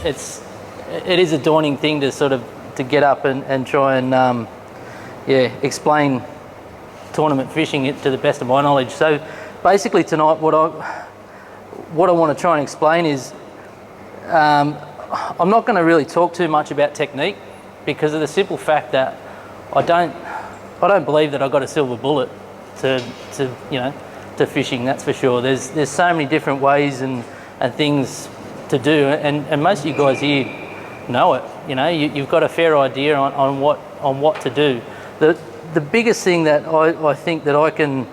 it is a daunting thing to sort of to get up and try and explain tournament fishing to the best of my knowledge. So basically tonight, what I want to try and explain is I'm not going to really talk too much about technique, because of the simple fact that I don't believe that I got a silver bullet to fishing. That's for sure. There's so many different ways and things to do, and most of you guys here know it. You've got a fair idea on what to do. The biggest thing that I think that I can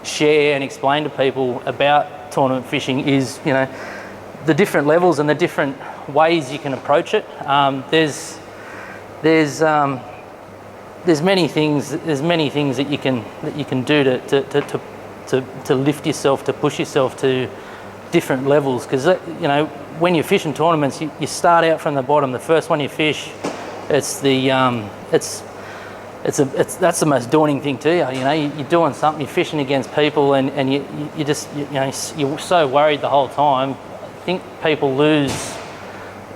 share and explain to people about tournament fishing is the different levels and the different ways you can approach it. There's many things that you can do to lift yourself, to push yourself to different levels, because when you're fishing tournaments, you start out from the bottom. The first one you fish, that's the most daunting thing to you. You're doing something, you're fishing against people, and you're so worried the whole time. I think people lose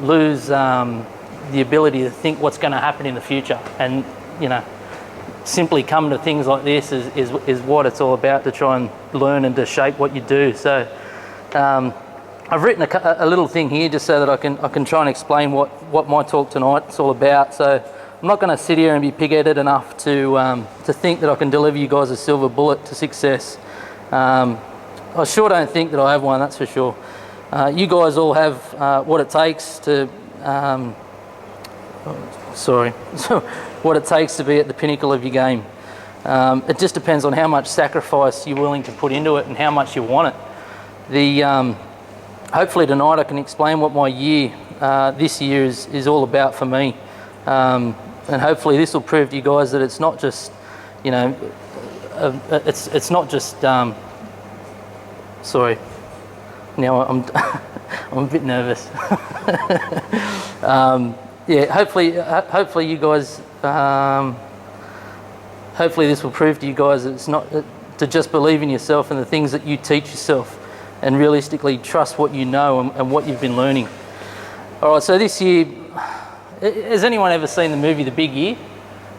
the ability to think what's going to happen in the future, and simply come to things like this is what it's all about, to try and learn and to shape what you do. So I've written a little thing here just so that I can try and explain what my talk tonight is all about. So I'm not going to sit here and be pig-headed enough to think that I can deliver you guys a silver bullet to success. I sure don't think that I have one, that's for sure. You guys all have what it takes to what it takes to be at the pinnacle of your game. It just depends on how much sacrifice you're willing to put into it and how much you want it. Hopefully tonight I can explain what my year, this year is all about for me. And hopefully this will prove to you guys that it's not just, it's not just, sorry, now I'm I'm a bit nervous. Hopefully you guys, hopefully this will prove to you guys that it's not to just believe in yourself and the things that you teach yourself, and realistically trust what you know and what you've been learning. All right, so this year, has anyone ever seen the movie The Big Year?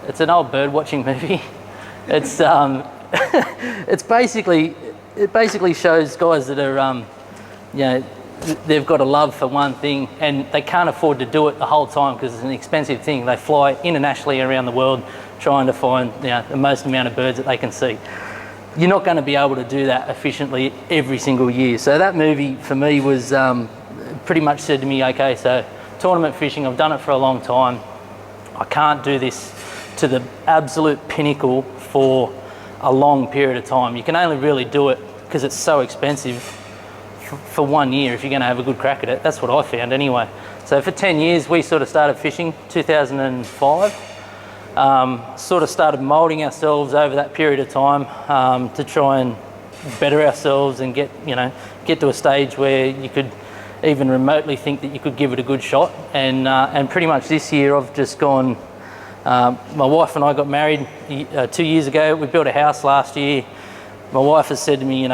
It's an old bird watching movie. It's it basically shows guys that are they've got a love for one thing and they can't afford to do it the whole time because it's an expensive thing. They fly internationally around the world trying to find the most amount of birds that they can see. You're not going to be able to do that efficiently every single year. So that movie for me was pretty much said to me, okay, so tournament fishing, I've done it for a long time. I can't do this to the absolute pinnacle for a long period of time. You can only really do it because it's so expensive for 1 year if you're going to have a good crack at it. That's what I found anyway. So for 10 years we sort of started fishing, 2005. Sort of started moulding ourselves over that period of time to try and better ourselves and get to a stage where you could even remotely think that you could give it a good shot. And pretty much this year I've just gone, my wife and I got married 2 years ago. We built a house last year. My wife has said to me,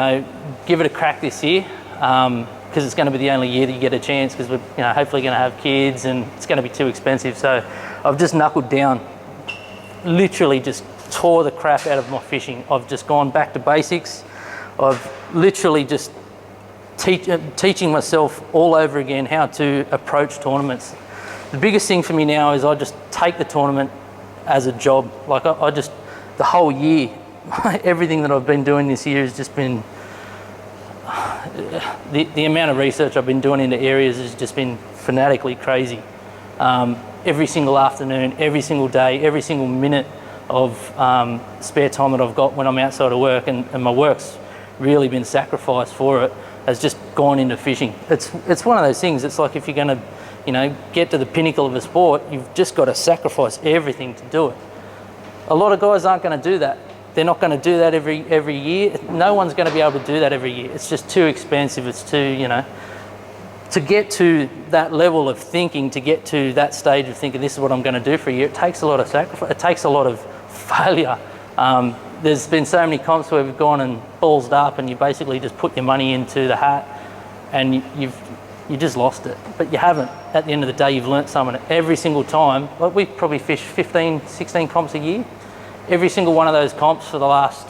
give it a crack this year, because it's going to be the only year that you get a chance, because we're hopefully going to have kids and it's going to be too expensive. So I've just knuckled down, literally just tore the crap out of my fishing. I've just gone back to basics. I've literally just teaching myself all over again how to approach tournaments. The biggest thing for me now is I just take the tournament as a job. Like I just, the whole year, everything that I've been doing this year has just been, the amount of research I've been doing into areas has just been fanatically crazy. Every single afternoon, every single day, every single minute of spare time that I've got when I'm outside of work, and my work's really been sacrificed for it, has just gone into fishing. It's one of those things. It's like if you're going to get to the pinnacle of a sport, you've just got to sacrifice everything to do it. A lot of guys aren't going to do that. They're not going to do that every year. No one's going to be able to do that every year. It's just too expensive. It's too, to get to that level of thinking, to get to that stage of thinking this is what I'm going to do for a year, it takes a lot of sacrifice. It takes a lot of failure. There's been so many comps where we've gone and ballsed up and you basically just put your money into the hat and you just lost it. But you haven't. At the end of the day, you've learnt something every single time. Like, we probably fish 15, 16 comps a year. Every single one of those comps for the last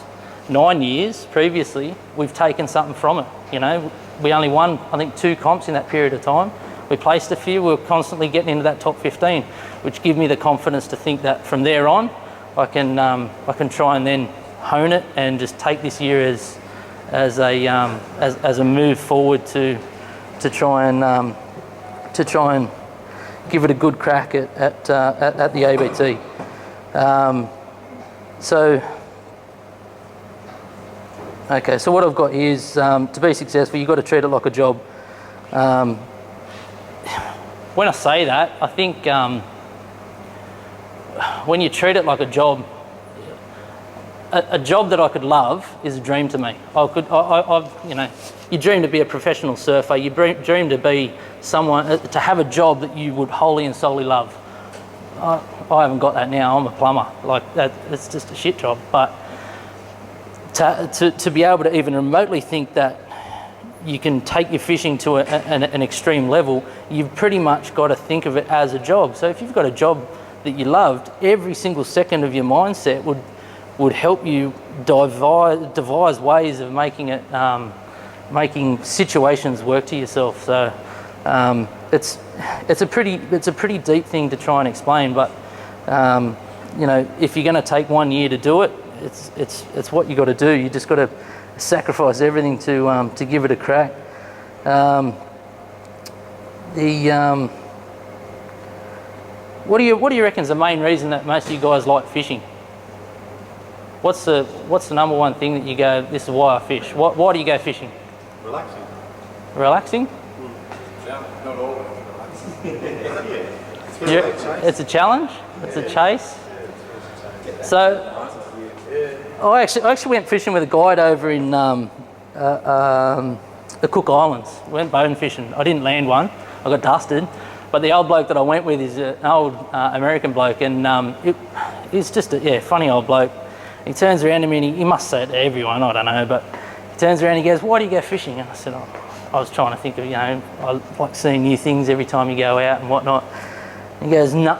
9 years previously, we've taken something from it. You know, we only won, I think, 2 comps in that period of time. We placed a few. We were constantly getting into that top 15, which give me the confidence to think that from there on, I can try and then hone it and just take this year as a move forward to try and give it a good crack at the ABT. So what I've got here is, to be successful, you've got to treat it like a job. When I say that, I think when you treat it like a job, a job that I could love is a dream to me. You know, you dream to be a professional surfer. You dream to be someone, to have a job that you would wholly and solely love. I haven't got that now. I'm a plumber. Like, that, it's just a shit job. But to be able to even remotely think that you can take your fishing to an extreme level, you've pretty much got to think of it as a job. So if you've got a job that you loved, every single second of your mindset would help you devise ways of making it, making situations work to yourself. So it's a pretty deep thing to try and explain. But you know, if you're going to take 1 year to do it, it's what you got to do. You just got to sacrifice everything to give it a crack. What do you reckon is the main reason that most of you guys like fishing? What's the number one thing that you go, this is why I fish? Why do you go fishing? Relaxing. Relaxing? Not always. It's a challenge. It's a chase. So I actually went fishing with a guide over in the Cook Islands. Went bone fishing. I didn't land one. I got dusted. But the old bloke that I went with is an old American bloke, and he's just a funny old bloke. He turns around to me and he must say it to everyone, I don't know, but he turns around and he goes, "Why do you go fishing?" And I said, I was trying to think of, you know, I like seeing new things every time you go out and whatnot. And he goes, "No."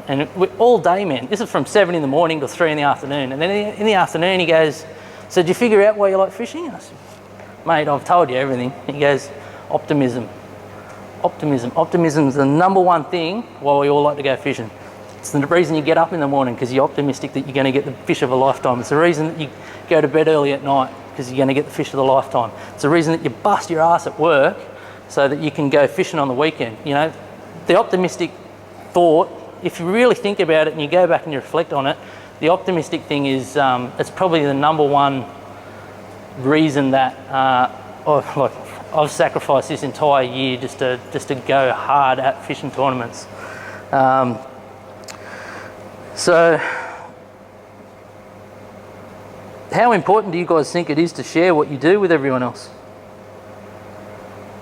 And all day, man. This is from 7 in the morning to 3 in the afternoon. And then in the afternoon he goes, "So did you figure out why you like fishing?" I said, "Mate, I've told you everything." He goes, "Optimism. Optimism. Optimism's the number one thing why we all like to go fishing. It's the reason you get up in the morning, because you're optimistic that you're going to get the fish of a lifetime. It's the reason that you go to bed early at night, because you're going to get the fish of the lifetime. It's the reason that you bust your ass at work so that you can go fishing on the weekend." You know, the optimistic thought, if you really think about it and you go back and you reflect on it, the optimistic thing is, it's probably the number one reason that I've sacrificed this entire year just to go hard at fishing tournaments. So how important do you guys think it is to share what you do with everyone else?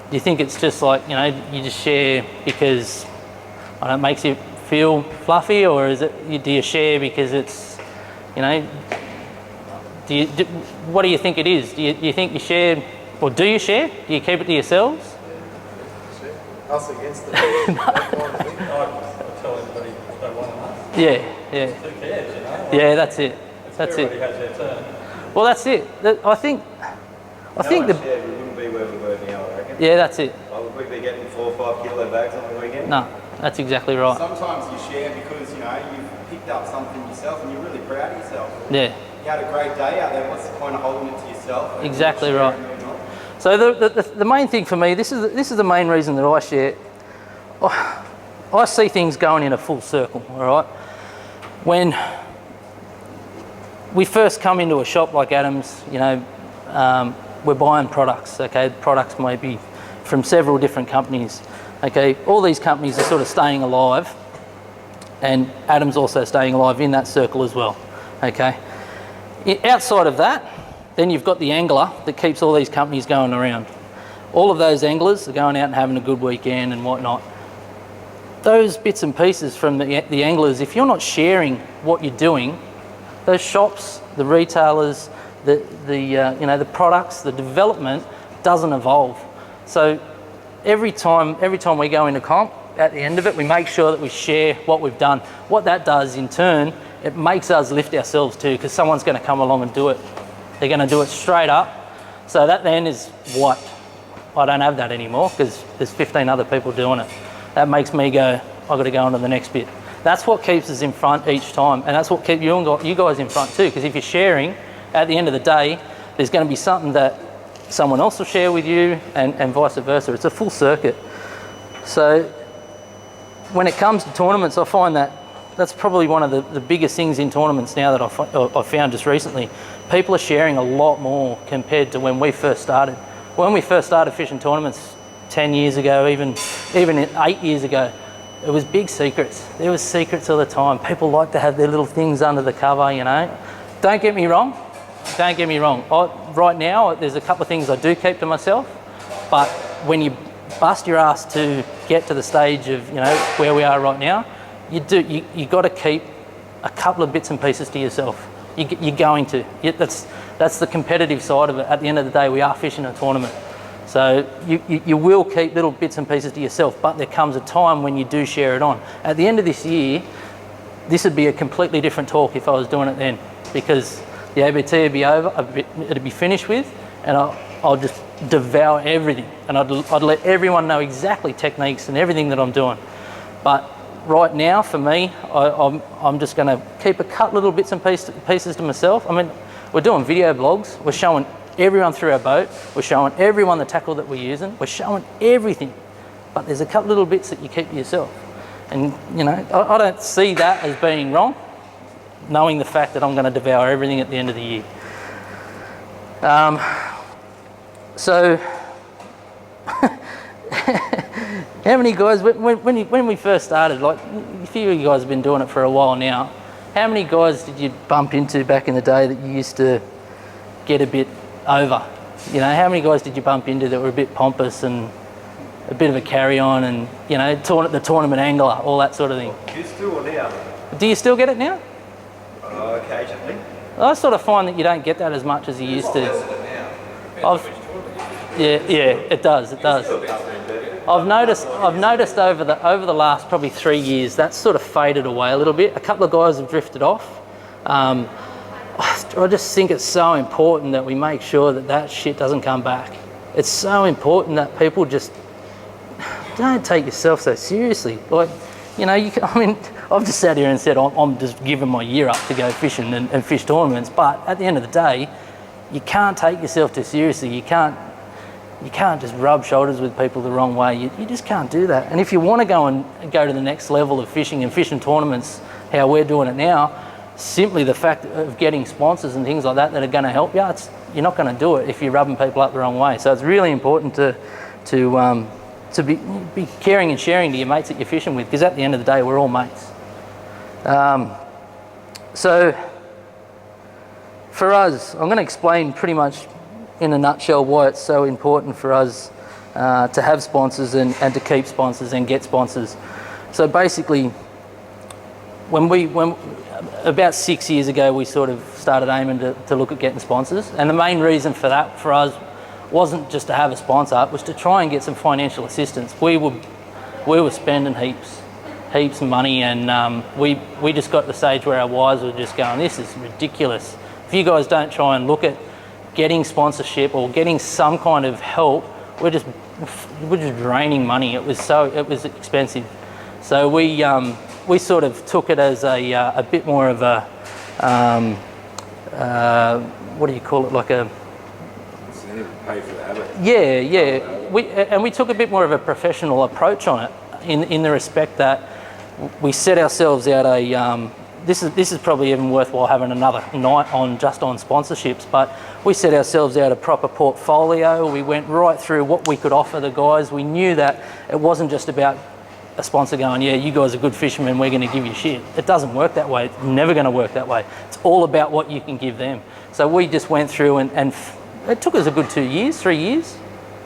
Do you think it's just like, you know, you just share because it makes you feel fluffy, or is it, do you share because it's, you know, what do you think it is? Do you think you share, or do you share? Do you keep it to yourselves? Us against them. I tell everybody what they want to know. Yeah. Who cares, you know? Yeah, that's it. That's everybody it. has their turn. Well, that's it. I think We wouldn't be where we were now, I reckon. Yeah, that's it. Would we be getting 4 or 5 kilo bags on the weekend? No, that's exactly right. Sometimes you share because, you know, you've picked up something yourself and you're really proud of yourself. Yeah. You had a great day out there, what's the point of holding it to yourself? Exactly right. So the main thing for me, this is the main reason that I share. I see things going in a full circle, all right? When we first come into a shop like Adam's, you know, we're buying products, okay? Products may be from several different companies, okay? All these companies are sort of staying alive, and Adam's also staying alive in that circle as well, okay? Outside of that, then you've got the angler that keeps all these companies going around. All of those anglers are going out and having a good weekend and whatnot. Those bits and pieces from the anglers, if you're not sharing what you're doing, those shops, the retailers, the products, the development doesn't evolve. So every time we go into comp, at the end of it, we make sure that we share what we've done. What that does in turn, it makes us lift ourselves too, because someone's going to come along and do it. They're going to do it straight up. So that then is what I don't have that anymore, because there's 15 other people doing it. That makes me go, I've got to go on to the next bit. That's what keeps us in front each time, and that's what keeps you guys in front too, because if you're sharing, at the end of the day, there's going to be something that someone else will share with you, and vice versa. It's a full circuit. So when it comes to tournaments, I find that that's probably one of the biggest things in tournaments now that I've found just recently. People are sharing a lot more compared to when we first started. When we first started fishing tournaments 10 years ago, even 8 years ago, it was big secrets. There was secrets all the time. People like to have their little things under the cover, you know. Don't get me wrong. Right now, there's a couple of things I do keep to myself, but when you bust your ass to get to the stage of, you know, where we are right now, you got to keep a couple of bits and pieces to yourself. You're going to. That's the competitive side of it. At the end of the day, we are fishing a tournament. So you will keep little bits and pieces to yourself, but there comes a time when you do share it on. At the end of this year, this would be a completely different talk if I was doing it then, because the ABT would be over, it'd be finished with, and I'll just devour everything, and I'd let everyone know exactly techniques and everything that I'm doing. But right now, for me, I'm just going to keep a cut little bits and pieces to myself. I mean, we're doing video blogs. We're showing everyone through our boat. We're showing everyone the tackle that we're using. We're showing everything. But there's a couple little bits that you keep to yourself. And, you know, I don't see that as being wrong, knowing the fact that I'm going to devour everything at the end of the year. So, how many guys, when we first started, like a few of you guys have been doing it for a while now, how many guys did you bump into back in the day that you used to get a bit over? You know, how many guys did you bump into that were a bit pompous and a bit of a carry-on and, you know, the tournament angler, all that sort of thing? Used to or now? Do you still get it now? Occasionally. I sort of find that you don't get that as much as you used to. Yeah, it does. I've noticed over the last probably 3 years that's sort of faded away a little bit. A couple of guys have drifted off. I just think it's so important that we make sure that shit doesn't come back. It's so important that people just don't take yourself so seriously. Like, you know, I've just sat here and said I'm just giving my year up to go fishing and fish tournaments, but at the end of the day, you can't take yourself too seriously. You can't just rub shoulders with people the wrong way. You just can't do that. And if you want to go to the next level of fishing and fishing tournaments, how we're doing it now, simply the fact of getting sponsors and things like that are going to help you, you're not going to do it if you're rubbing people up the wrong way. So it's really important to be caring and sharing to your mates that you're fishing with, because at the end of the day, we're all mates. So for us, I'm going to explain pretty much in a nutshell why it's so important for us to have sponsors and to keep sponsors and get sponsors. So basically, when about 6 years ago, we sort of started aiming to look at getting sponsors, and the main reason for that for us wasn't just to have a sponsor, it was to try and get some financial assistance. We were spending heaps of money, and we just got to the stage where our wives were just going, this is ridiculous. If you guys don't try and look at getting sponsorship or getting some kind of help, we're just draining money. It was expensive. So we sort of took it as a bit more of a what do you call it, like a Pay for the habit. Yeah. We took a bit more of a professional approach on it, in the respect that we set ourselves out this is probably even worthwhile having another night on sponsorships, but we set ourselves out a proper portfolio. We went right through what we could offer the guys. We knew that it wasn't just about a sponsor going, yeah, you guys are good fishermen, we're going to give you shit. It doesn't work that way. It's never going to work that way. It's all about what you can give them. So we just went through and it took us a good 3 years,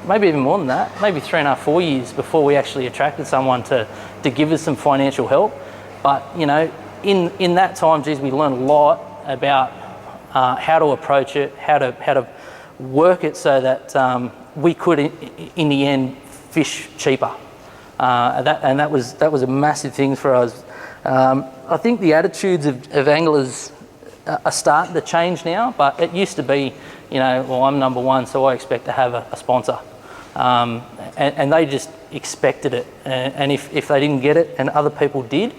maybe even more than that, maybe 3.5, 4 years before we actually attracted someone to give us some financial help. But, you know, in that time, geez, we learned a lot about how to approach it, how to work it so that we could, in the end, fish cheaper. And that was a massive thing for us. I think the attitudes of anglers are starting to change now, but it used to be, you know, well, I'm number one, so I expect to have a sponsor. And they just expected it. And if they didn't get it and other people did,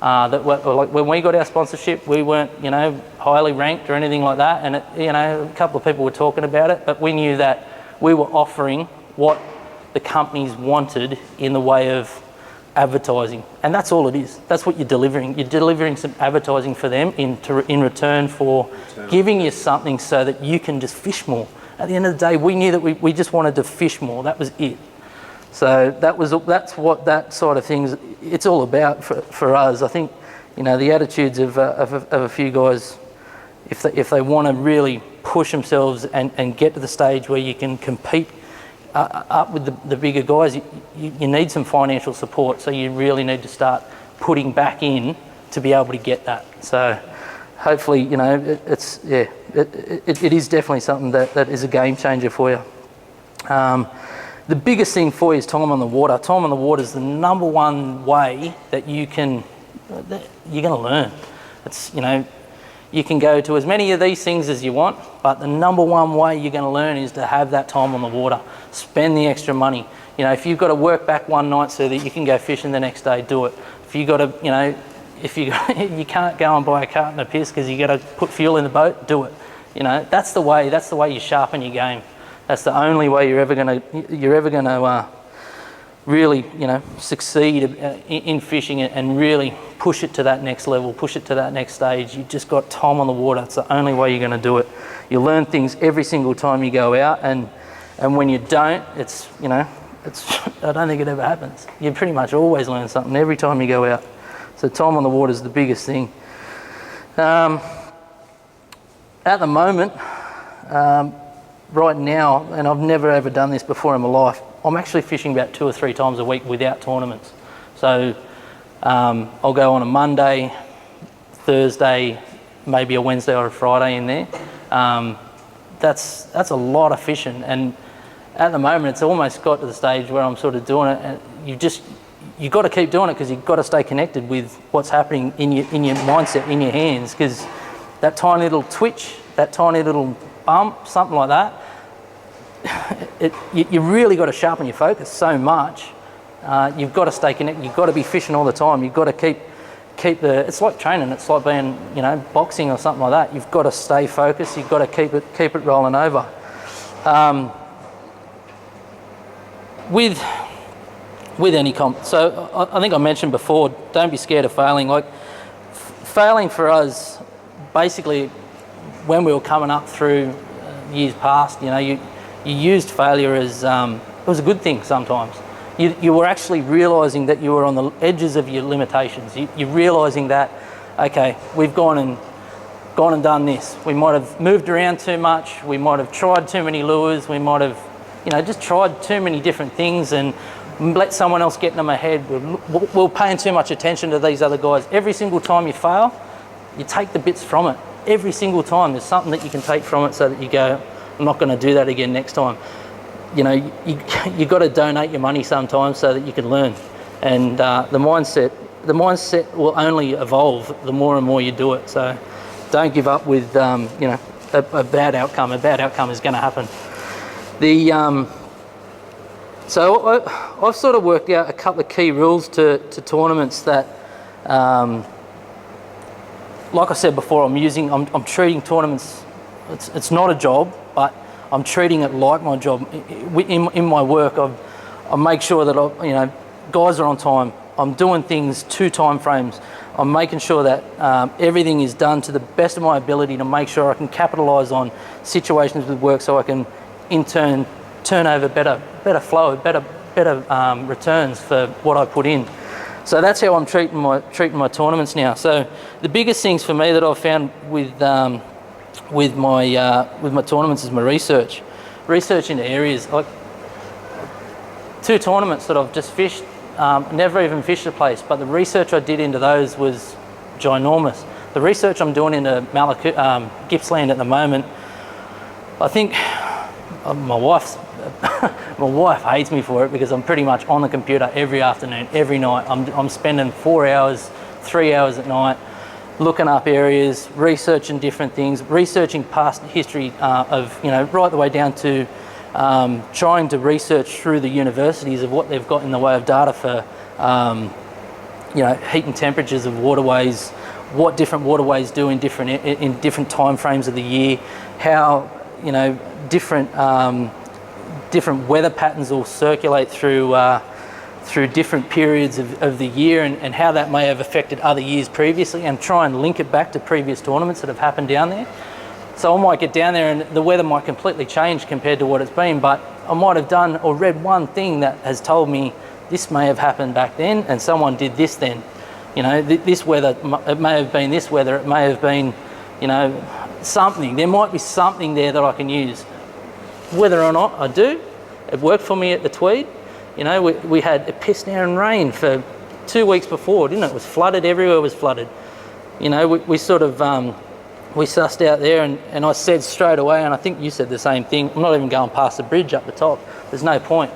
like when we got our sponsorship, we weren't, you know, highly ranked or anything like that. And, you know, a couple of people were talking about it, but we knew that we were offering what the companies wanted in the way of advertising. And that's all it is. That's what you're delivering. You're delivering some advertising for them in return for giving you something so that you can just fish more. At the end of the day, we knew that we just wanted to fish more. That was it. So that's what that sort of things, it's all about for us. I think, you know, the attitudes of a few guys, if they want to really push themselves and get to the stage where you can compete up with the bigger guys, you need some financial support. So you really need to start putting back in to be able to get that. So hopefully, you know, it is definitely something that is a game changer for you. The biggest thing for you is time on the water. Time on the water is the number one way that you're going to learn. It's, you know, you can go to as many of these things as you want, but the number one way you're going to learn is to have that time on the water. Spend the extra money. You know, if you've got to work back one night so that you can go fishing the next day, do it. If you've got to, you know, you can't go and buy a carton of piss because you got to put fuel in the boat, do it. You know, that's the way you sharpen your game. That's the only way you're ever going to really, you know, succeed in fishing and really push it to that next level, push it to that next stage. You've just got time on the water. It's the only way you're going to do it. You learn things every single time you go out, and when you don't, it's, you know, I don't think it ever happens. You pretty much always learn something every time you go out. So time on the water is the biggest thing. At the moment, right now, and I've never ever done this before in my life, I'm actually fishing about 2 or 3 times a week without tournaments. So I'll go on a Monday, Thursday, maybe a Wednesday or a Friday in there. That's a lot of fishing, and at the moment it's almost got to the stage where I'm sort of doing it, and you've got to keep doing it because you've got to stay connected with what's happening in your mindset, in your hands, because that tiny little twitch, that tiny little bump, something like that, you really got to sharpen your focus so much. You've got to stay connected. You've got to be fishing all the time. You've got to keep it's like training. It's like being, you know, boxing or something like that. You've got to stay focused. You've got to keep it rolling over. With any comp, so I think I mentioned before, don't be scared of failing. Like failing for us, basically, when we were coming up through years past, you know, you used failure as it was a good thing sometimes. You were actually realising that you were on the edges of your limitations. You're realising that, okay, we've gone and done this. We might have moved around too much. We might have tried too many lures. We might have, you know, just tried too many different things and let someone else get in them ahead. We're paying too much attention to these other guys. Every single time you fail, you take the bits from it. Every single time there's something that you can take from it so that you go, I'm not going to do that again next time. You know, you got to donate your money sometimes so that you can learn. And the mindset will only evolve the more and more you do it. So don't give up with, you know, a bad outcome. A bad outcome is going to happen. So I've sort of worked out a couple of key rules to tournaments that, like I said before, I'm treating tournaments, it's not a job, but I'm treating it like my job. In my work, I make sure that guys are on time. I'm doing things 2 time frames. I'm making sure that everything is done to the best of my ability to make sure I can capitalise on situations with work, so I can in turn turn over better flow, better returns for what I put in. So that's how I'm treating my tournaments now. So the biggest things for me that I've found with my tournaments is my research into areas. Like 2 tournaments that I've just fished, never even fished a place, but the research I did into those was ginormous. The research I'm doing into Gippsland at the moment, I think my wife's my wife hates me for it because I'm pretty much on the computer every afternoon, every night. I'm spending 4 hours, 3 hours at night, looking up areas, researching different things, researching past history of, you know, right the way down to trying to research through the universities of what they've got in the way of data for, you know, heat and temperatures of waterways, what different waterways do in different time frames of the year, how, you know, different weather patterns will circulate through different periods of the year, and how that may have affected other years previously, and try and link it back to previous tournaments that have happened down there. So I might get down there and the weather might completely change compared to what it's been, but I might have done or read one thing that has told me this may have happened back then and someone did this then. You know, this weather, it may have been this weather, it may have been, you know, something. There might be something there that I can use. Whether or not I do, it worked for me at the Tweed. You know, we had a piss down rain for 2 weeks before, didn't it? It was flooded, everywhere was flooded. You know, we sort of, we sussed out there, and I said straight away, and I think you said the same thing, I'm not even going past the bridge up the top. There's no point.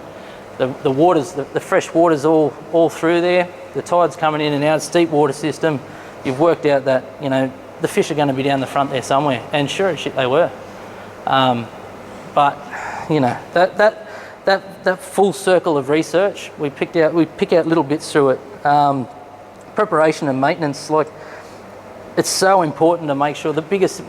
The water's, the fresh water's all through there. The tide's coming in and out, steep water system. You've worked out that, you know, the fish are going to be down the front there somewhere, and sure as shit they were. But you know, that full circle of research, we pick out little bits through it. Preparation and maintenance, like, it's so important to make sure the biggest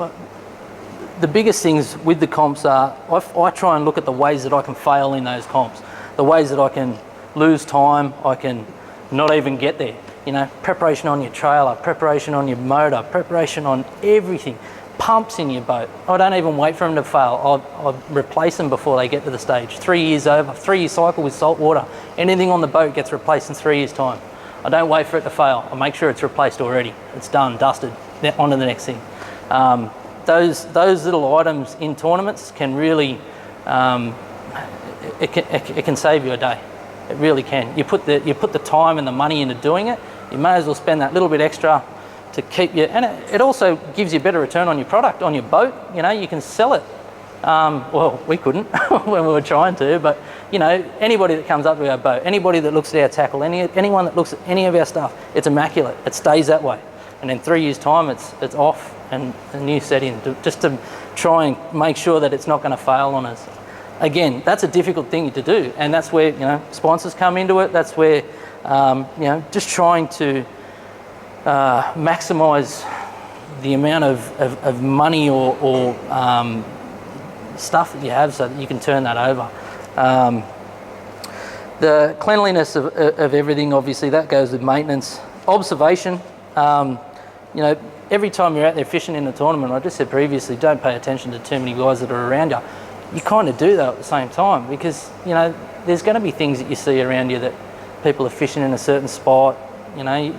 things with the comps are, I try and look at the ways that I can fail in those comps, the ways that I can lose time, I can not even get there. You know, preparation on your trailer, preparation on your motor, preparation on everything. Pumps in your boat, I don't even wait for them to fail. I'll replace them before they get to the stage. 3 years over, 3 year cycle with salt water. Anything on the boat gets replaced in 3 years' time. I don't wait for it to fail. I make sure it's replaced already. It's done, dusted, then on to the next thing. Those little items in tournaments can really, it can save you a day. It really can. You put the time and the money into doing it, you may as well spend that little bit extra to keep you, and it also gives you a better return on your product, on your boat. You know, you can sell it. Well, we couldn't when we were trying to, but you know, anybody that comes up to our boat, anybody that looks at our tackle, anyone that looks at any of our stuff, it's immaculate. It stays that way, and in 3 years' time, it's off and a new set in, just to try and make sure that it's not going to fail on us. Again, that's a difficult thing to do, and that's where, you know, sponsors come into it. That's where, you know, just trying to maximise the amount of money or stuff that you have, so that you can turn that over. The cleanliness of everything, obviously, that goes with maintenance. Observation, you know, every time you're out there fishing in a tournament, I just said previously, don't pay attention to too many guys that are around you. You kind of do that at the same time, because, you know, there's going to be things that you see around you that people are fishing in a certain spot. You know,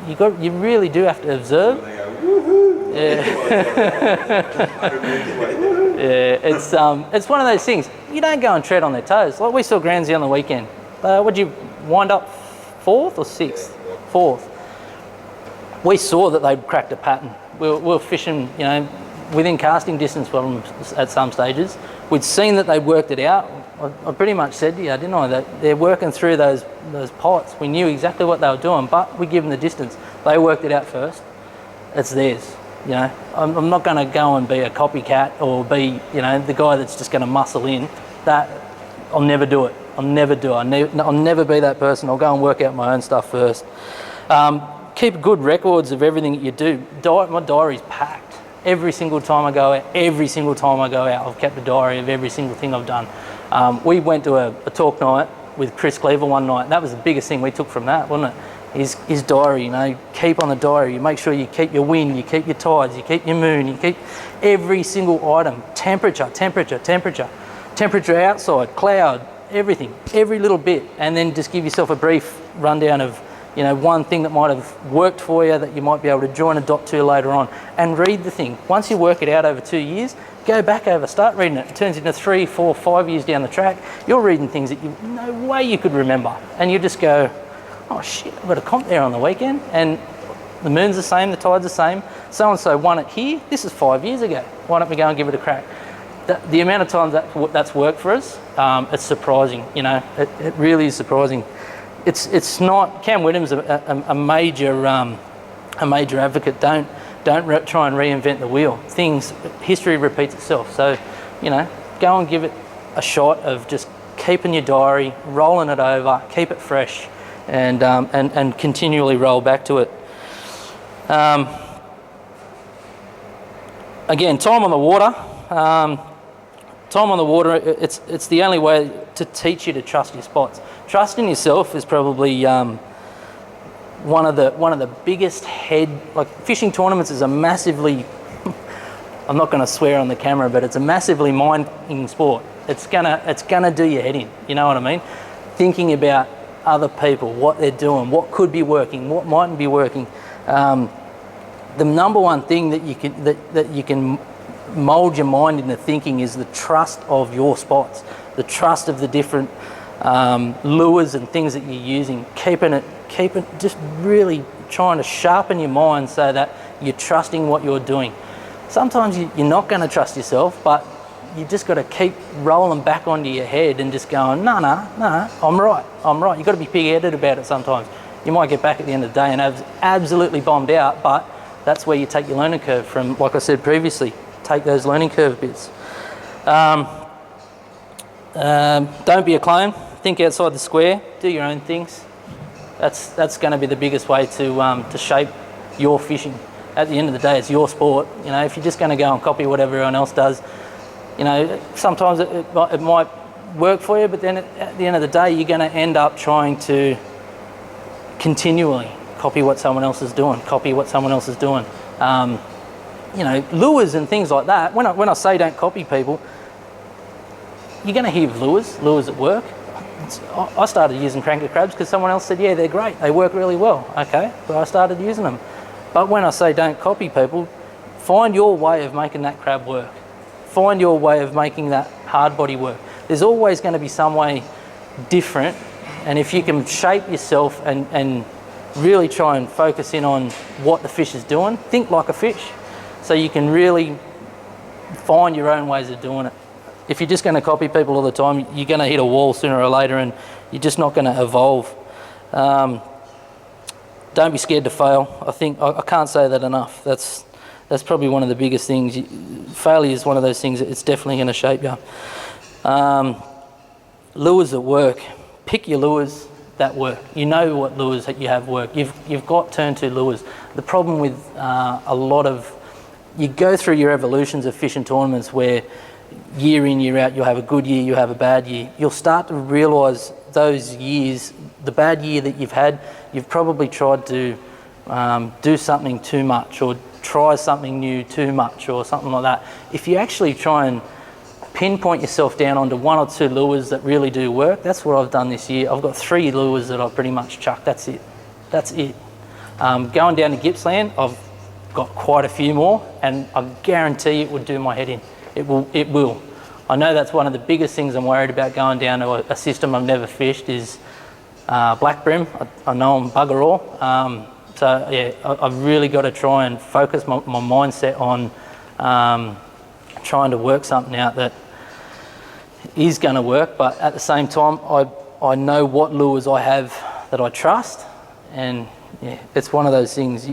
you really do have to observe. Yeah. Yeah, it's one of those things. You don't go and tread on their toes. Like we saw Grandsy on the weekend. Would you wind up 4th or 6th? 4th. We saw that they'd cracked a pattern. We were fishing, you know, within casting distance from them at some stages. We'd seen that they'd worked it out. I pretty much said to you, didn't I, that they're working through those pots. We knew exactly what they were doing, but we give them the distance. They worked it out first. It's theirs. You know, I'm not going to go and be a copycat or be, you know, the guy that's just going to muscle in. That I'll never do it. I'll never do it. I'll never be that person. I'll go and work out my own stuff first. Keep good records of everything that you do. My diary's packed. Every single time I go out, I've kept a diary of every single thing I've done. We went to a talk night with Chris Cleaver one night. That was the biggest thing we took from that, wasn't it? His diary, you know, keep on the diary. You make sure you keep your wind, you keep your tides, you keep your moon, you keep every single item. Temperature outside, cloud, everything, every little bit. And then just give yourself a brief rundown of, you know, one thing that might have worked for you that you might be able to join a dot to later on, and read the thing. Once you work it out over 2 years, go back over, start reading it. It turns into 3, 4, 5 years down the track. You're reading things that you no way you could remember, and you just go, oh shit, I've got a comp there on the weekend, and the moon's the same, the tide's the same. So and so won it here. This is 5 years ago. Why don't we go and give it a crack? the amount of times that's worked for us, it's surprising. You know, it really is surprising. It's not. Cam Whittam's a major advocate. Don't try and reinvent the wheel. History repeats itself. So, you know, go and give it a shot of just keeping your diary, rolling it over, keep it fresh, and continually roll back to it. Again, time on the water. Time on the water, it's the only way to teach you to trust your spots. Trust in yourself is probably one of the biggest fishing tournaments is a massively, I'm not going to swear on the camera, but it's a massively mind-blowing sport. It's gonna do your head in. You know what I mean? Thinking about other people, what they're doing, what could be working, what mightn't be working. The number one thing that you can mold your mind into thinking is the trust of your spots, the trust of the different lures and things that you're using. Keep it, just really trying to sharpen your mind so that you're trusting what you're doing. Sometimes you're not going to trust yourself, but you just got to keep rolling back onto your head and just going, no, I'm right. You've got to be pig-headed about it sometimes. You might get back at the end of the day and have absolutely bombed out, but that's where you take your learning curve from, like I said previously. Take those learning curve bits. Don't be a clone. Think outside the square. Do your own things. That's going to be the biggest way to shape your fishing. At the end of the day, it's your sport. You know, if you're just going to go and copy what everyone else does, you know, sometimes it might work for you, but then at the end of the day, you're going to end up trying to continually copy what someone else is doing. You know, lures and things like that. When I say don't copy people, you're going to hear of lures at work. I started using cranker crabs because someone else said, yeah, they're great. They work really well. Okay, but I started using them. But when I say don't copy people, find your way of making that crab work. Find your way of making that hard body work. There's always going to be some way different. And if you can shape yourself and really try and focus in on what the fish is doing, think like a fish. So you can really find your own ways of doing it. If you're just going to copy people all the time, you're going to hit a wall sooner or later and you're just not going to evolve. Don't be scared to fail. I think I can't say that enough. That's probably one of the biggest things. Failure is one of those things that it's definitely going to shape you. Lures that work. Pick your lures that work. You know what lures that you have work. You've got turn to lures. The problem with a lot of, you go through your evolutions of fishing tournaments where year in, year out, you'll have a good year, you'll have a bad year. You'll start to realise those years, the bad year that you've had, you've probably tried to do something too much or try something new too much or something like that. If you actually try and pinpoint yourself down onto one or two lures that really do work, that's what I've done this year. I've got 3 lures that I've pretty much chucked. That's it. Going down to Gippsland, I've got quite a few more, and I guarantee it would do my head in. It will. I know that's one of the biggest things I'm worried about going down to a system I've never fished is black brim. I know I'm bugger all. So yeah, I've really got to try and focus my mindset on trying to work something out that is going to work, but at the same time, I know what lures I have that I trust, and yeah, it's one of those things.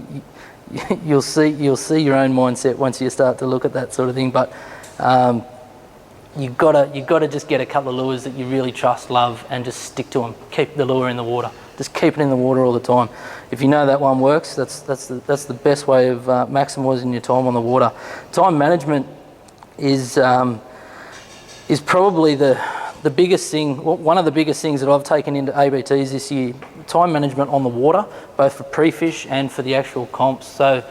You'll see your own mindset once you start to look at that sort of thing. But you've got to just get a couple of lures that you really trust, love, and just stick to them. Keep the lure in the water. Just keep it in the water all the time. If you know that one works, that's the best way of maximising your time on the water. Time management is probably the biggest thing, one of the biggest things that I've taken into ABTs this year. Time management on the water, both for pre-fish and for the actual comps. So,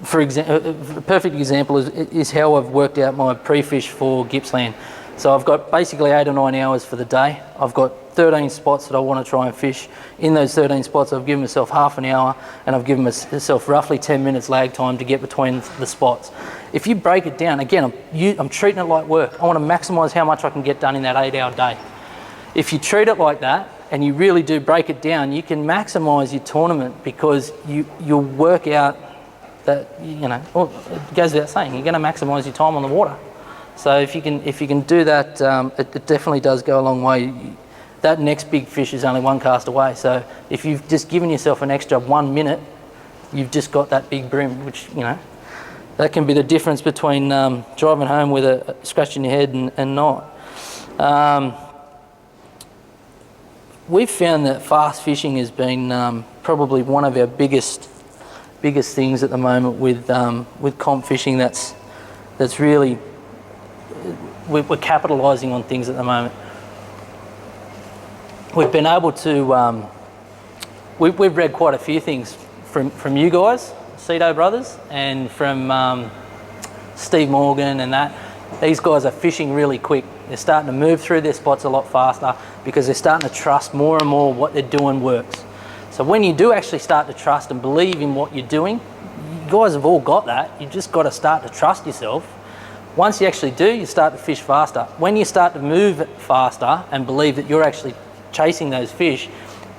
for example, a perfect example is how I've worked out my pre-fish for Gippsland. So I've got basically 8 or 9 hours for the day. I've got 13 spots that I want to try and fish. In those 13 spots, I've given myself half an hour, and I've given myself roughly 10 minutes lag time to get between the spots. If you break it down, again, I'm treating it like work. I want to maximise how much I can get done in that 8-hour day. If you treat it like that, and you really do break it down, you can maximise your tournament because you'll work out that, you know, well, it goes without saying, you're going to maximise your time on the water. So if you can do that, it definitely does go a long way. That next big fish is only one cast away. So if you've just given yourself an extra 1 minute, you've just got that big bream, which, you know, that can be the difference between driving home with a scratch in your head and not. We've found that fast fishing has been probably one of our biggest things at the moment with comp fishing. That's really, we're capitalising on things at the moment. We've been able to, we've read quite a few things from you guys, Cedo Brothers, and from Steve Morgan and that. These guys are fishing really quick. They're starting to move through their spots a lot faster because they're starting to trust more and more what they're doing works. So when you do actually start to trust and believe in what you're doing, you guys have all got that. You just got to start to trust yourself. Once you actually do, you start to fish faster. When you start to move faster and believe that you're actually chasing those fish,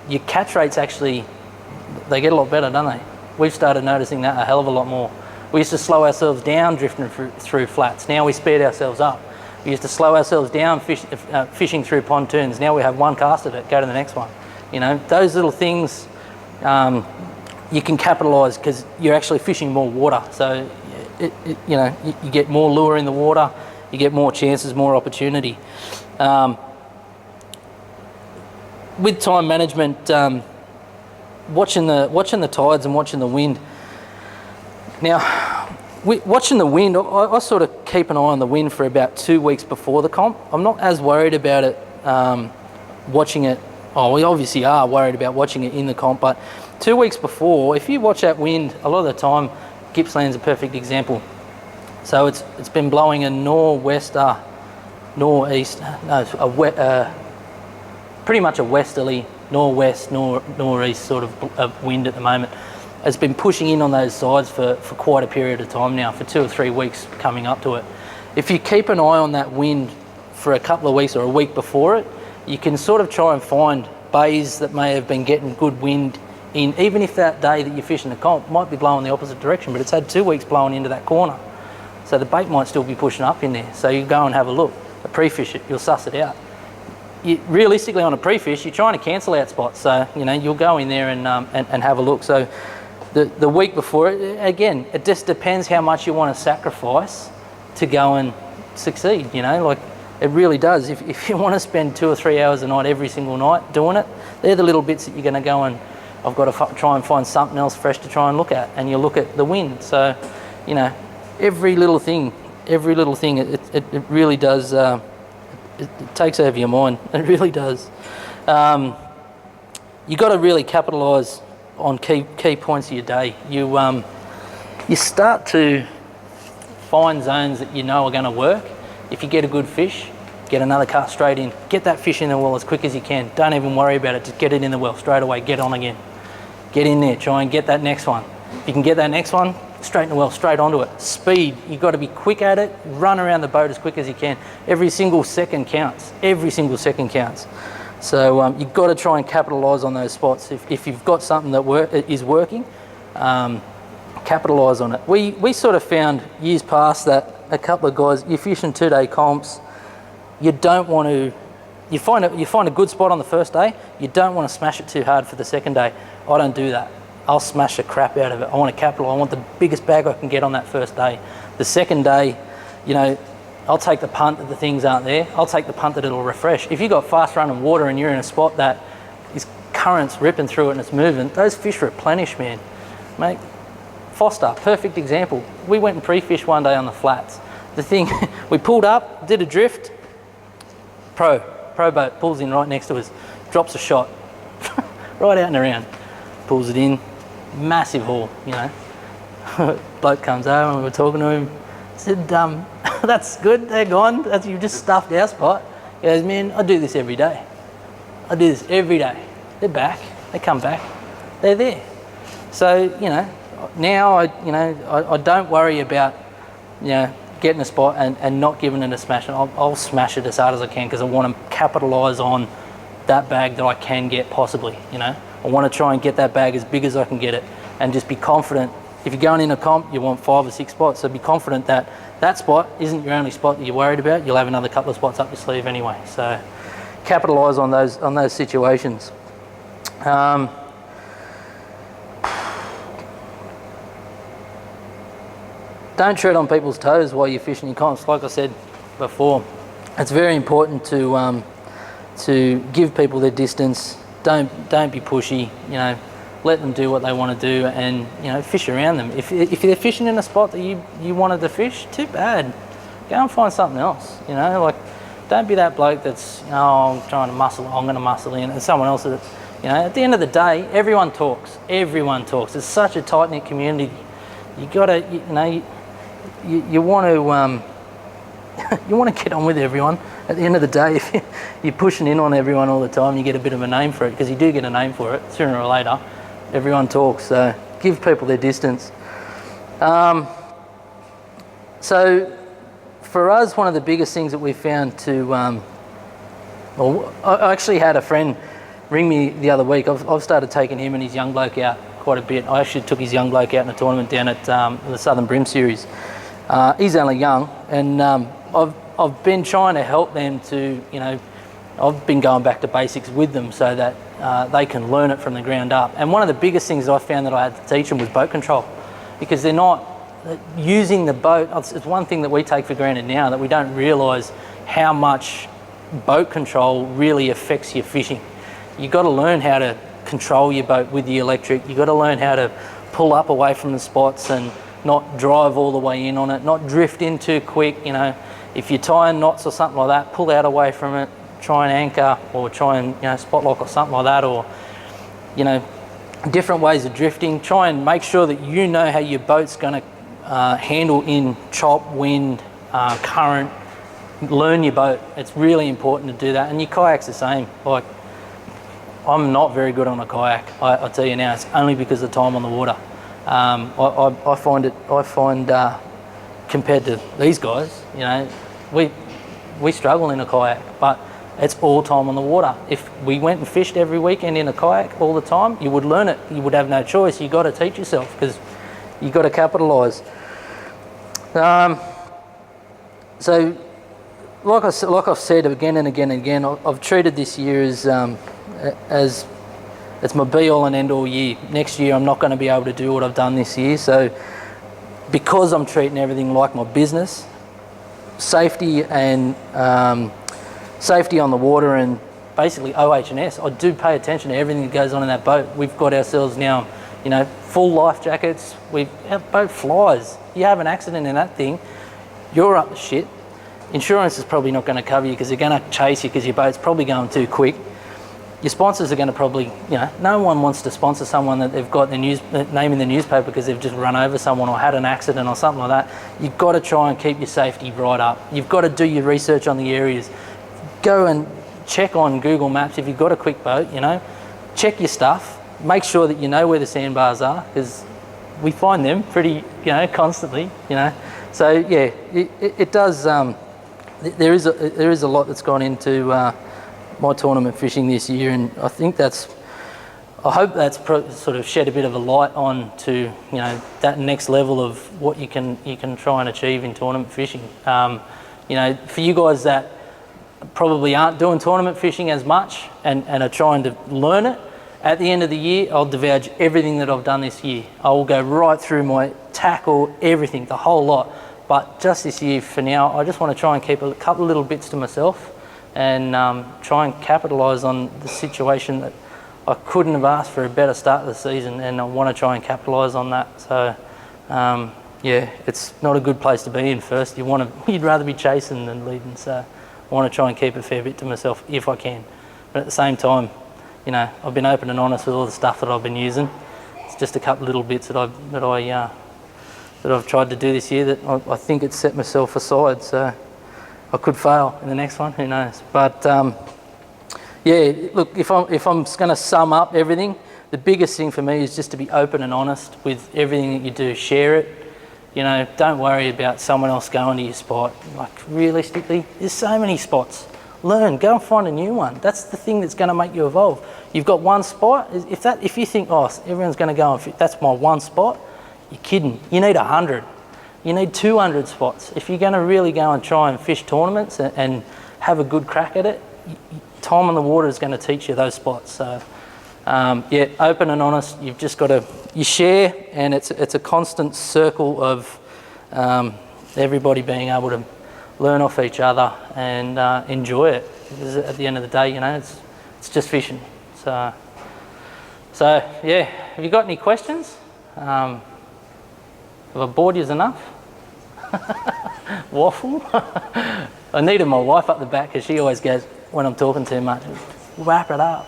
your catch rates actually, they get a lot better, don't they? We've started noticing that a hell of a lot more. We used to slow ourselves down drifting through flats. Now we speed ourselves up. We used to slow ourselves down fishing through pontoons. Now we have one cast at it, go to the next one. You know, those little things you can capitalise because you're actually fishing more water. So, you know, you get more lure in the water, you get more chances, more opportunity. With time management, watching the tides and watching the wind. Now, watching the wind, I sort of keep an eye on the wind for about 2 weeks before the comp. I'm not as worried about it watching it. Oh, we obviously are worried about watching it in the comp, but 2 weeks before, if you watch that wind, a lot of the time, Gippsland's a perfect example. So it's been blowing a nor'wester, nor'east, no, pretty much a westerly, nor'west, nor'east sort of wind at the moment. It's been pushing in on those sides for quite a period of time now, for 2 or 3 weeks coming up to it. If you keep an eye on that wind for a couple of weeks or a week before it, you can sort of try and find bays that may have been getting good wind in, even if that day that you're fishing the comp might be blowing the opposite direction, but it's had 2 weeks blowing into that corner. So the bait might still be pushing up in there. So you go and have a look, pre-fish it, you'll suss it out. Realistically on a pre-fish, you're trying to cancel out spots. So, you know, you'll go in there and have a look. So the week before, again, it just depends how much you want to sacrifice to go and succeed, you know, like it really does. If you want to spend 2 or 3 hours a night every single night doing it, they're the little bits that you're going to go and, I've got to try and find something else fresh to try and look at, and you look at the wind. So, you know, every little thing, it really does, it takes over your mind, it really does. You got to really capitalise on key points of your day. You start to find zones that you know are going to work. If you get a good fish, get another cast straight in. Get that fish in the well as quick as you can. Don't even worry about it. Just get it in the well straight away. Get on again. Get in there. Try and get that next one. If you can get that next one, straight in the well, straight onto it. Speed. You've got to be quick at it. Run around the boat as quick as you can. Every single second counts. Every single second counts. So you've got to try and capitalise on those spots. If you've got something that is working, capitalise on it. We sort of found years past that a couple of guys, you're fishing 2-day comps, you don't want to, you find a good spot on the first day, you don't want to smash it too hard for the second day. I don't do that. I'll smash the crap out of it. I want to capitalise. I want the biggest bag I can get on that first day. The second day, you know, I'll take the punt that the things aren't there. I'll take the punt that it'll refresh. If you've got fast running water and you're in a spot that is currents ripping through it and it's moving, those fish replenish, man. Mate, Foster, perfect example. We went and pre-fished one day on the flats. The thing, we pulled up, did a drift, pro boat pulls in right next to us, drops a shot, right out and around, pulls it in, massive haul, you know. Bloke comes over and we were talking to him, said, that's good, they're gone, you've just stuffed our spot. He goes, man, I do this every day. I do this every day. They're back, they come back, they're there. So, you know, now I don't worry about, you know, getting a spot and not giving it a smash. I'll smash it as hard as I can because I want to capitalise on that bag that I can get possibly, you know. I want to try and get that bag as big as I can get it and just be confident If you're going in a comp, you want 5 or 6 spots, so be confident that that spot isn't your only spot that you're worried about. You'll have another couple of spots up your sleeve anyway. So capitalise on those situations. Don't tread on people's toes while you're fishing your comps. Like I said before, it's very important to give people their distance. Don't be pushy. You know, let them do what they want to do, and you know, fish around them. If they're fishing in a spot that you wanted to fish, too bad. Go and find something else. You know, like don't be that bloke that's I'm trying to muscle. I'm going to muscle in, and someone else that, you know. At the end of the day, everyone talks. Everyone talks. It's such a tight knit community. You gotta, you want to you want to get on with everyone. At the end of the day, if you're pushing in on everyone all the time, you get a bit of a name for it, because you do get a name for it sooner or later. Everyone talks, so give people their distance. So for us, one of the biggest things that we found to, well, I actually had a friend ring me the other week. I've started taking him and his young bloke out quite a bit. I actually took his young bloke out in a tournament down at the Southern Brim Series. He's only young, and I've been trying to help them to, you know, I've been going back to basics with them so that they can learn it from the ground up. And one of the biggest things I found that I had to teach them was boat control, because they're not using the boat. It's one thing that we take for granted now, that we don't realise how much boat control really affects your fishing. You've got to learn how to control your boat with the electric. You've got to learn how to pull up away from the spots and not drive all the way in on it, not drift in too quick. You know, if you're tying knots or something like that, pull out away from it, try and anchor, or try and, you know, spot lock or something like that, or, you know, different ways of drifting. Try and make sure that you know how your boat's going to handle in chop, wind, current. Learn your boat. It's really important to do that. And your kayak's the same. Like, I'm not very good on a kayak. I tell you now, it's only because of the time on the water. I find compared to these guys, you know, we struggle in a kayak, but it's all time on the water. If we went and fished every weekend in a kayak all the time, you would learn it. You would have no choice. You got to teach yourself, because you got to capitalise. So, like I've said again and again and again, I've treated this year as it's my be all and end all year. Next year I'm not going to be able to do what I've done this year. So because I'm treating everything like my business, safety and safety on the water, and basically OH&S, I do pay attention to everything that goes on in that boat. We've got ourselves now, you know, full life jackets. Our boat flies. You have an accident in that thing, you're up to shit. Insurance is probably not going to cover you, because they're going to chase you because your boat's probably going too quick. Your sponsors are going to probably, you know, no one wants to sponsor someone that they've got their name in the newspaper because they've just run over someone or had an accident or something like that. You've got to try and keep your safety right up. You've got to do your research on the areas. Go and check on Google Maps if you've got a quick boat, you know. Check your stuff. Make sure that you know where the sandbars are, because we find them pretty, you know, constantly, you know. So yeah, it does. There is a lot that's gone into my tournament fishing this year, and I think I hope that's sort of shed a bit of a light on to, you know, that next level of what you can try and achieve in tournament fishing. You know, for you guys that probably aren't doing tournament fishing as much and are trying to learn it, at the end of the year, I'll divulge everything that I've done this year. I will go right through my tackle, everything, the whole lot. But just this year, for now, I just want to try and keep a couple of little bits to myself, and try and capitalise on the situation that I couldn't have asked for a better start of the season, and I want to try and capitalise on that. So, yeah, it's not a good place to be in first. You'd rather be chasing than leading, so I want to try and keep a fair bit to myself if I can. But at the same time, you know, I've been open and honest with all the stuff that I've been using. It's just a couple of little bits that I've tried to do this year that I think it's set myself aside, so I could fail in the next one, who knows. But yeah, look, if I'm going to sum up everything, the biggest thing for me is just to be open and honest with everything that you do. Share it. You know, don't worry about someone else going to your spot. Like, realistically, there's so many spots. Learn, go and find a new one. That's the thing that's going to make you evolve. You've got one spot. If you think, oh, everyone's going to go and that's my one spot, You're kidding. You need 100. You need 200 spots. If you're going to really go and try and fish tournaments and have a good crack at it, time on the water is going to teach you those spots. So, yeah, open and honest. You've just got to, you share, and it's a constant circle of everybody being able to learn off each other and enjoy it. Because at the end of the day, you know, it's just fishing. So yeah, have you got any questions? Have I bored you enough? Waffle? I needed my wife up the back because she always goes, when I'm talking too much, wrap it up.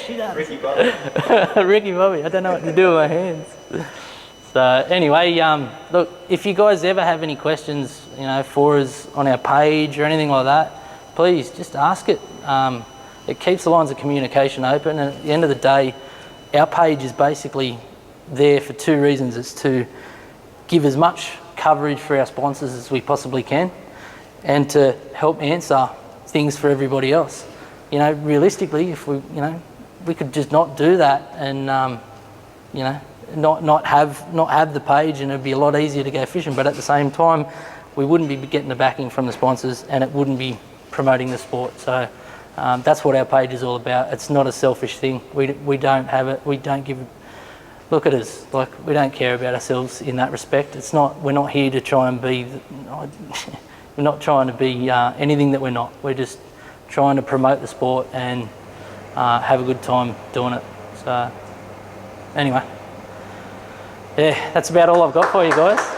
She does. Ricky Bobby. Ricky Bobby, I don't know what to do with my hands. So anyway, look, if you guys ever have any questions, you know, for us on our page or anything like that, please just ask it. It keeps the lines of communication open, and at the end of the day, our page is basically there for two reasons. It's to give as much coverage for our sponsors as we possibly can, and to help answer things for everybody else. You know, realistically, if we, you know, we could just not do that and, you know, not have the page, and it'd be a lot easier to go fishing. But at the same time, we wouldn't be getting the backing from the sponsors, and it wouldn't be promoting the sport. So that's what our page is all about. It's not a selfish thing. We don't have it. We don't give. Look at us, like we don't care about ourselves in that respect. It's not. We're not here to try and be. We're not trying to be anything that we're not. We're just trying to promote the sport and have a good time doing it. So anyway, yeah, that's about all I've got for you guys.